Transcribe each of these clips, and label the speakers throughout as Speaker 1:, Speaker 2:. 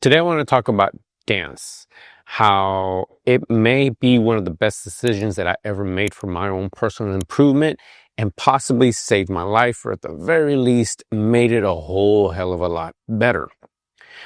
Speaker 1: Today, I want to talk about dance, how it may be one of the best decisions that I ever made for my own personal improvement and possibly saved my life, or at the very least, made it a whole hell of a lot better.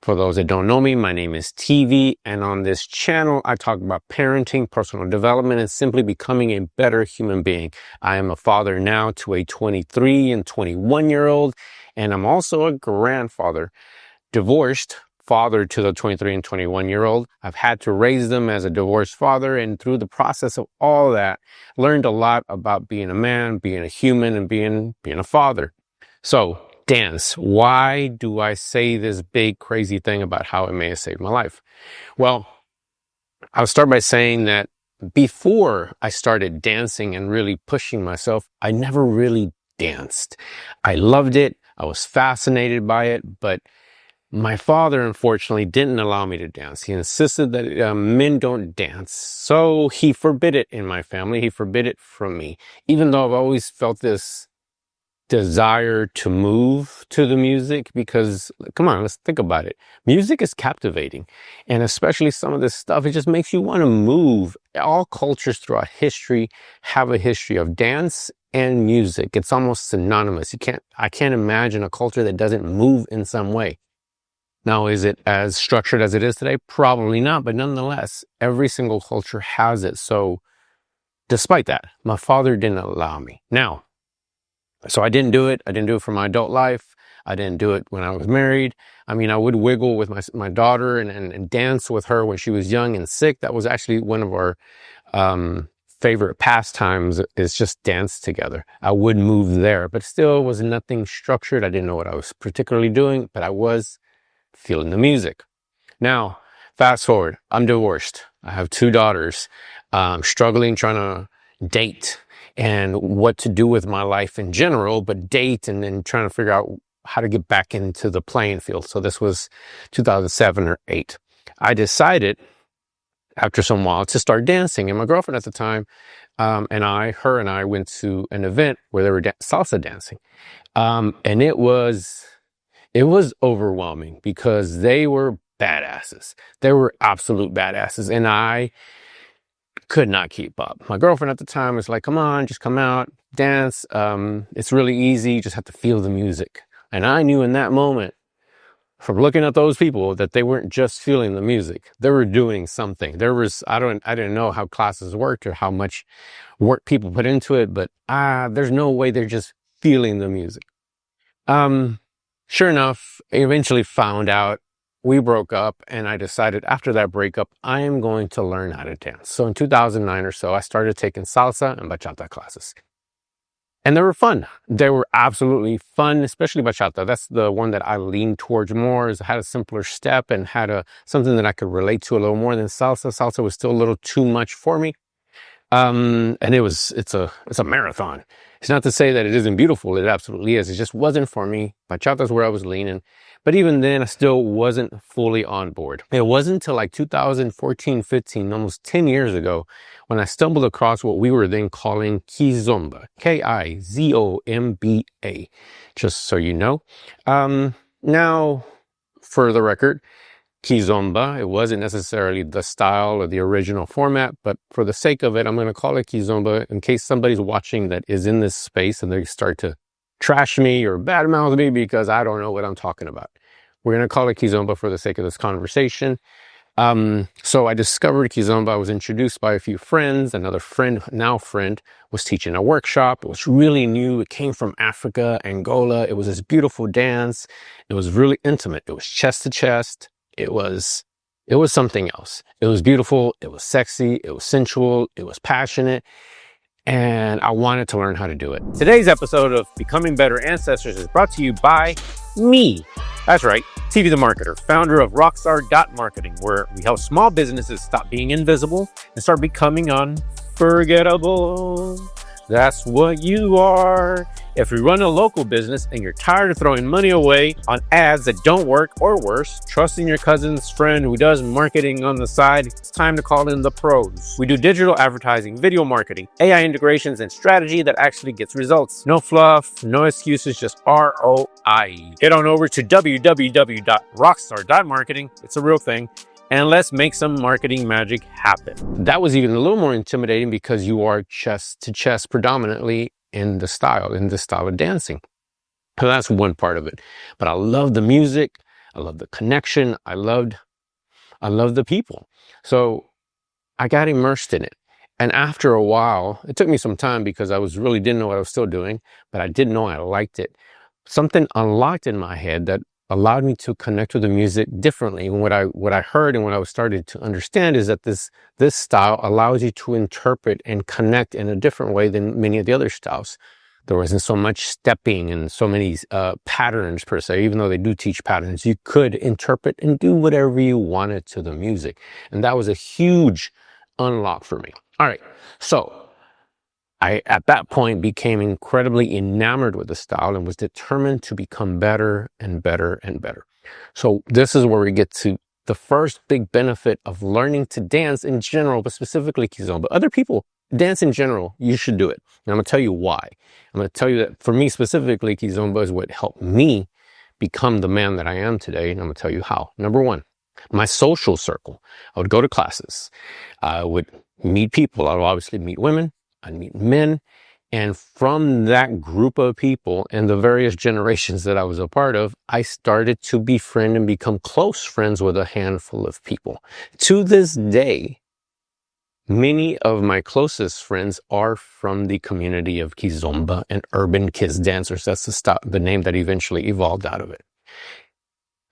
Speaker 1: For those that don't know me, my name is TV, and on this channel, I talk about parenting, personal development, and simply becoming a better human being. I am a father now to a 23 and 21-year-old, and I'm also a grandfather, divorced father to the 23 and 21-year-old. I've had to raise them as a divorced father, and through the process of all that, learned a lot about being a man, being a human, and being a father. So, dance. Why do I say this big crazy thing about how it may have saved my life? Well, I'll start by saying that before I started dancing and really pushing myself, I never really danced. I loved it. I was fascinated by it, but my father, unfortunately, didn't allow me to dance. He insisted that men don't dance. So he forbid it in my family. He forbid it from me. Even though I've always felt this desire to move to the music, because, come on, let's think about it. Music is captivating. And especially some of this stuff, it just makes you want to move. All cultures throughout history have a history of dance and music. It's almost synonymous. I can't imagine a culture that doesn't move in some way. Now, is it as structured as it is today? Probably not, but nonetheless, every single culture has it. So despite that, my father didn't allow me. Now, so I didn't do it. I didn't do it for my adult life. I didn't do it when I was married. I mean, I would wiggle with my daughter and dance with her when she was young and sick. That was actually one of our favorite pastimes, is just dance together. I would move there, but still was nothing structured. I didn't know what I was particularly doing, but I was feeling the music. Now, fast forward, I'm divorced. I have 2 daughters, struggling, trying to date and what to do with my life in general, but date and then trying to figure out how to get back into the playing field. So this was 2007 or 8. I decided after some while to start dancing, and my girlfriend at the time, her and I went to an event where they were salsa dancing. And it was overwhelming because they were badasses. They were absolute badasses. And I could not keep up. My girlfriend at the time was like, come on, just come out, dance. It's really easy. You just have to feel the music. And I knew in that moment, from looking at those people, that they weren't just feeling the music. They were doing something. I didn't know how classes worked or how much work people put into it, but there's no way they're just feeling the music. Sure enough, I eventually found out. We broke up, and I decided after that breakup, I am going to learn how to dance. So in 2009 or so, I started taking salsa and bachata classes. And they were fun. They were absolutely fun, especially bachata. That's the one that I leaned towards more, as it had a simpler step and had something that I could relate to a little more than salsa. Salsa was still a little too much for me. And it's a marathon. It's not to say that it isn't beautiful. It absolutely is. It just wasn't for me. Bachata's where I was leaning. But even then, I still wasn't fully on board. It wasn't until like 2014, 15, almost 10 years ago, when I stumbled across what we were then calling Kizomba, Kizomba, just so you know. Now, for the record, Kizomba, it wasn't necessarily the style or the original format, but for the sake of it, I'm going to call it Kizomba in case somebody's watching that is in this space and they start to trash me or badmouth me because I don't know what I'm talking about. We're going to call it Kizomba for the sake of this conversation. So I discovered Kizomba. I was introduced by a few friends. Another friend, now friend, was teaching a workshop. It was really new. It came from Africa, Angola. It was this beautiful dance. It was really intimate. It was chest to chest. It was something else. It was beautiful. It was sexy. It was sensual. It was passionate. And I wanted to learn how to do it. Today's episode of Becoming Better Ancestors is brought to you by me. That's right, TV the Marketer, founder of Rockstar.Marketing, where we help small businesses stop being invisible and start becoming unforgettable. That's what you are. If you run a local business and you're tired of throwing money away on ads that don't work, or worse, trusting your cousin's friend who does marketing on the side, it's time to call in the pros. We do digital advertising, video marketing, AI integrations, and strategy that actually gets results. No fluff, no excuses, just ROI. Head on over to www.rockstar.marketing. It's a real thing. And let's make some marketing magic happen. That was even a little more intimidating because you are chest to chest predominantly in the style of dancing. So that's one part of it. But I love the music. I love the connection. I loved the people. So I got immersed in it. And after a while, it took me some time because I really didn't know what I was still doing, but I did know I liked it. Something unlocked in my head that allowed me to connect with the music differently. And what I heard and what I was starting to understand is that this style allows you to interpret and connect in a different way than many of the other styles. There wasn't so much stepping and so many patterns per se. Even though they do teach patterns, you could interpret and do whatever you wanted to the music. And that was a huge unlock for me. All right, so I, at that point, became incredibly enamored with the style and was determined to become better and better and better. So this is where we get to the first big benefit of learning to dance in general, but specifically Kizomba. Other people dance in general, you should do it. And I'm going to tell you why. I'm going to tell you that for me specifically, Kizomba is what helped me become the man that I am today. And I'm going to tell you how. Number one, my social circle. I would go to classes. I would meet people. I would obviously meet women. I'd meet men, and from that group of people and the various generations that I was a part of, I started to befriend and become close friends with a handful of people. To this day, many of my closest friends are from the community of Kizomba and urban kids dancers. That's the name that eventually evolved out of it.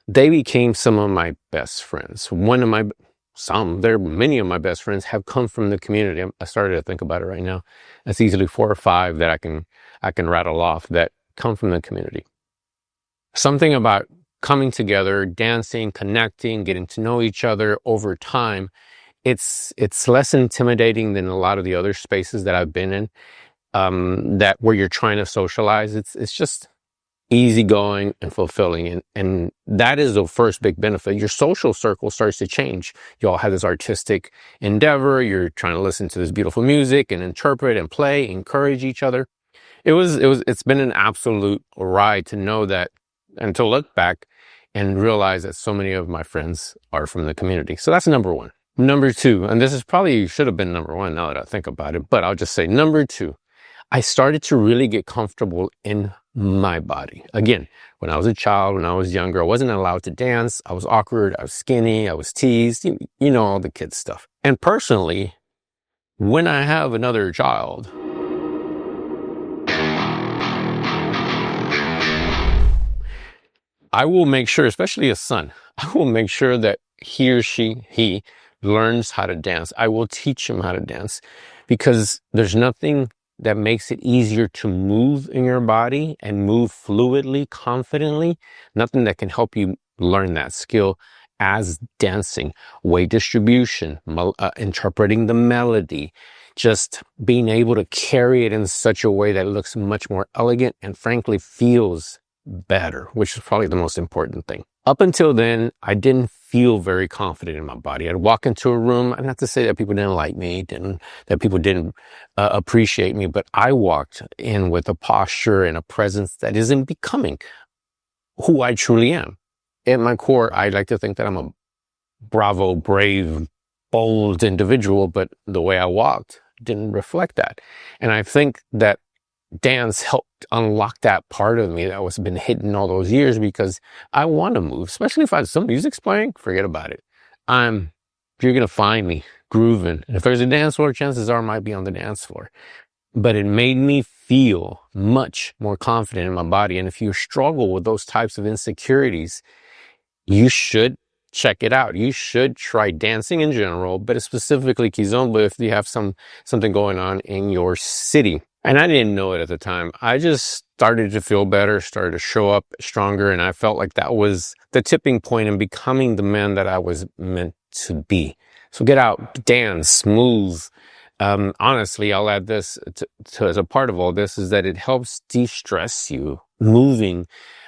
Speaker 1: They became some of my best friends. Many of my best friends have come from the community. I started to think about it right now. That's easily 4 or 5 that I can rattle off that come from the community. Something about coming together, dancing, connecting, getting to know each other over time. It's less intimidating than a lot of the other spaces that I've been in, that where you're trying to socialize. It's just easygoing and fulfilling. And that is the first big benefit. Your social circle starts to change. You all have this artistic endeavor. You're trying to listen to this beautiful music and interpret and play, encourage each other. It's been an absolute ride to know that and to look back and realize that so many of my friends are from the community. So that's number one. Number two, and this is probably should have been number one now that I think about it, but I'll just say number two, I started to really get comfortable in my body. Again, when I was a child, when I was younger, I wasn't allowed to dance. I was awkward. I was skinny. I was teased. You know, all the kids stuff. And personally, when I have another child, I will make sure, especially a son, I will make sure that he learns how to dance. I will teach him how to dance because there's nothing that makes it easier to move in your body and move fluidly, confidently. Nothing that can help you learn that skill as dancing, weight distribution, interpreting the melody, just being able to carry it in such a way that it looks much more elegant and frankly feels better, which is probably the most important thing. Up until then, I didn't feel very confident in my body. I'd walk into a room, and not to say that people didn't like me, that people didn't appreciate me, but I walked in with a posture and a presence that isn't becoming who I truly am. At my core, I like to think that I'm a bravo, brave, bold individual, but the way I walked didn't reflect that. And I think that dance helped unlock that part of me that was been hidden all those years because I want to move, especially if some music's playing, forget about it. You're going to find me grooving. And if there's a dance floor, chances are I might be on the dance floor. But it made me feel much more confident in my body. And if you struggle with those types of insecurities, you should check it out. You should try dancing in general, but specifically Kizomba if you have something going on in your city. And I didn't know it at the time. I just started to feel better, started to show up stronger, and I felt like that was the tipping point in becoming the man that I was meant to be. So get out, dance, move, Honestly, I'll add this to as a part of all this is that it helps de-stress you. Moving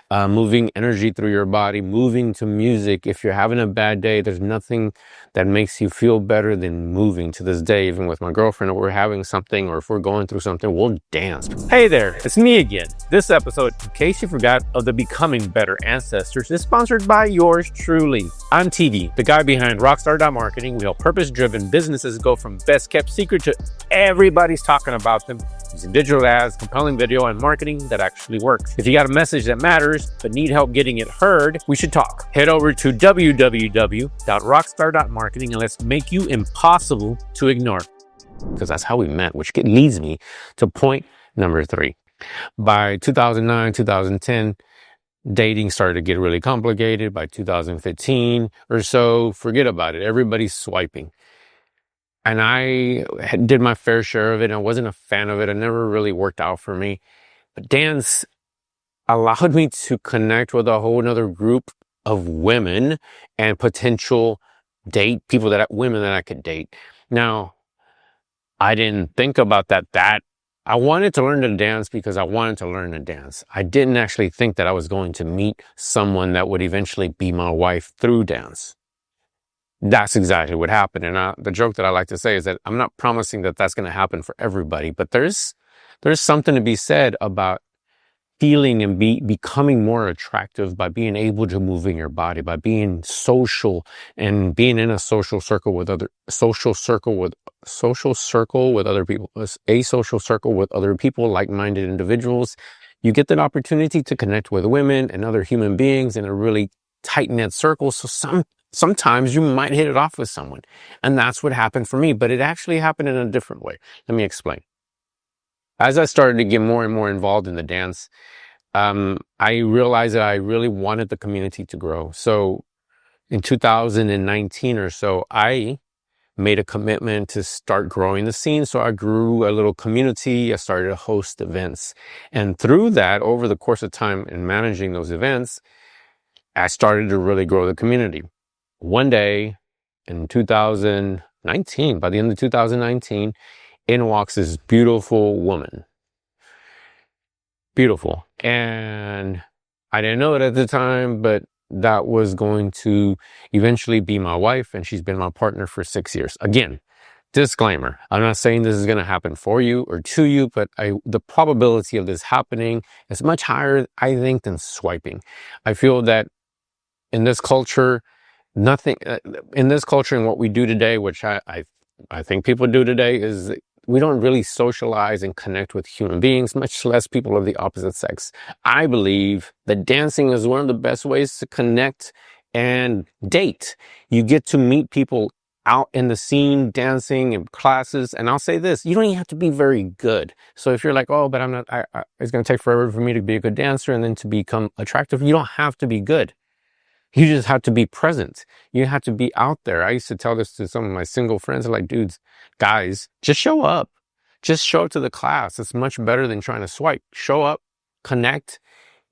Speaker 1: energy through your body, moving to music. If you're having a bad day, there's nothing that makes you feel better than moving. To this day, even with my girlfriend, if we're having something or if we're going through something, we'll dance.
Speaker 2: Hey there, it's me again. This episode, in case you forgot, of the Becoming Better Ancestors is sponsored by yours truly. I'm TV, the guy behind Rockstar.Marketing. We help purpose-driven businesses go from best kept secret to everybody's talking about them, using digital ads, compelling video, and marketing that actually works. If you got a message that matters but need help getting it heard, we should talk. Head over to www.rockstar.marketing and let's make you impossible to ignore.
Speaker 1: Because that's how we met, which leads me to point number 3. By 2009, 2010, dating started to get really complicated. By 2015 or so, forget about it. Everybody's swiping. And I did my fair share of it. I wasn't a fan of it. It never really worked out for me. But dance allowed me to connect with a whole other group of women and potential women that I could date. Now, I didn't think about that. I wanted to learn to dance because I wanted to learn to dance. I didn't actually think that I was going to meet someone that would eventually be my wife through dance. That's exactly what happened. And the joke that I like to say is that I'm not promising that that's going to happen for everybody, but there's something to be said about feeling and becoming more attractive by being able to move in your body, by being social and being in a social circle with other people, like-minded individuals. You get that opportunity to connect with women and other human beings in a really tight-knit circle. So sometimes you might hit it off with someone. And that's what happened for me, but it actually happened in a different way. Let me explain. As I started to get more and more involved in the dance, I realized that I really wanted the community to grow. So in 2019 or so, I made a commitment to start growing the scene. So I grew a little community. I started to host events. And through that, over the course of time in managing those events, I started to really grow the community. One day in 2019, by the end of 2019, in walks this beautiful woman. Beautiful. And I didn't know it at the time, but that was going to eventually be my wife, and she's been my partner for 6 years. Again, disclaimer, I'm not saying this is going to happen for you or to you, but the probability of this happening is much higher, I think, than swiping. I feel that in this culture, and what we do today, which I think people do today, is we don't really socialize and connect with human beings, much less people of the opposite sex. I believe that dancing is one of the best ways to connect and date. You get to meet people out in the scene, dancing in classes. And I'll say this, you don't even have to be very good. So if you're like, oh, but it's going to take forever for me to be a good dancer and then to become attractive, you don't have to be good. You just have to be present. You have to be out there. I used to tell this to some of my single friends, like, dudes, guys, just show up. Just show up to the class. It's much better than trying to swipe. Show up, connect,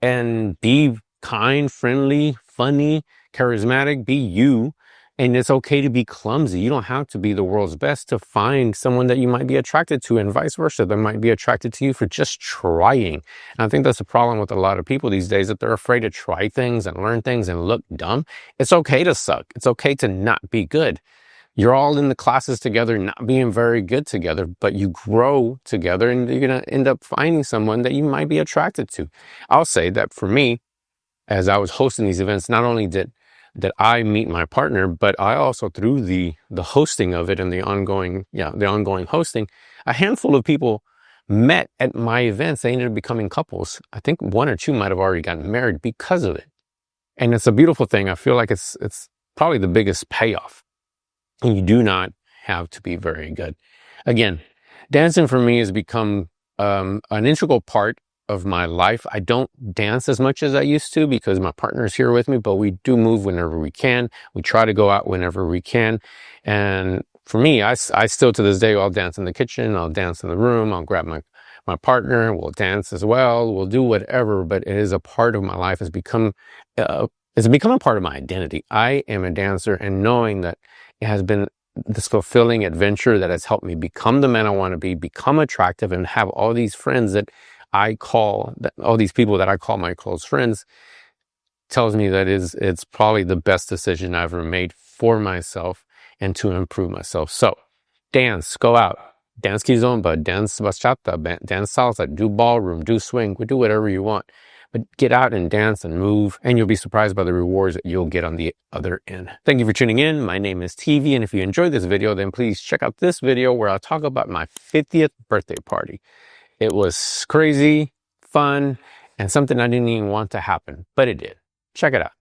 Speaker 1: and be kind, friendly, funny, charismatic. Be you. And it's okay to be clumsy. You don't have to be the world's best to find someone that you might be attracted to, and vice versa, that might be attracted to you for just trying. And I think that's the problem with a lot of people these days, that they're afraid to try things and learn things and look dumb. It's okay to suck. It's okay to not be good. You're all in the classes together, not being very good together, but you grow together and you're going to end up finding someone that you might be attracted to. I'll say that for me, as I was hosting these events, not only did I meet my partner, but I also, through the hosting of it and the ongoing hosting, a handful of people met at my events. They ended up becoming couples. I think 1 or 2 might have already gotten married because of it. And it's a beautiful thing. I feel like it's probably the biggest payoff. And you do not have to be very good. Again, dancing for me has become an integral part of my life. I don't dance as much as I used to because my partner is here with me, but we do move whenever we can. We try to go out whenever we can. And for me, I still to this day, I'll dance in the kitchen, I'll dance in the room, I'll grab my partner, we'll dance as well, we'll do whatever, but it is a part of my life. It's become a part of my identity. I am a dancer, and knowing that it has been this fulfilling adventure that has helped me become the man I want to be, become attractive, and have all these friends that all these people that I call my close friends, tells me that it's probably the best decision I've ever made for myself and to improve myself. So dance, go out, dance kizomba, dance bachata, dance salsa, do ballroom, do swing, do whatever you want. But get out and dance and move, and you'll be surprised by the rewards that you'll get on the other end. Thank you for tuning in. My name is TV, and if you enjoyed this video, then please check out this video where I'll talk about my 50th birthday party. It was crazy, fun, and something I didn't even want to happen, but it did. Check it out.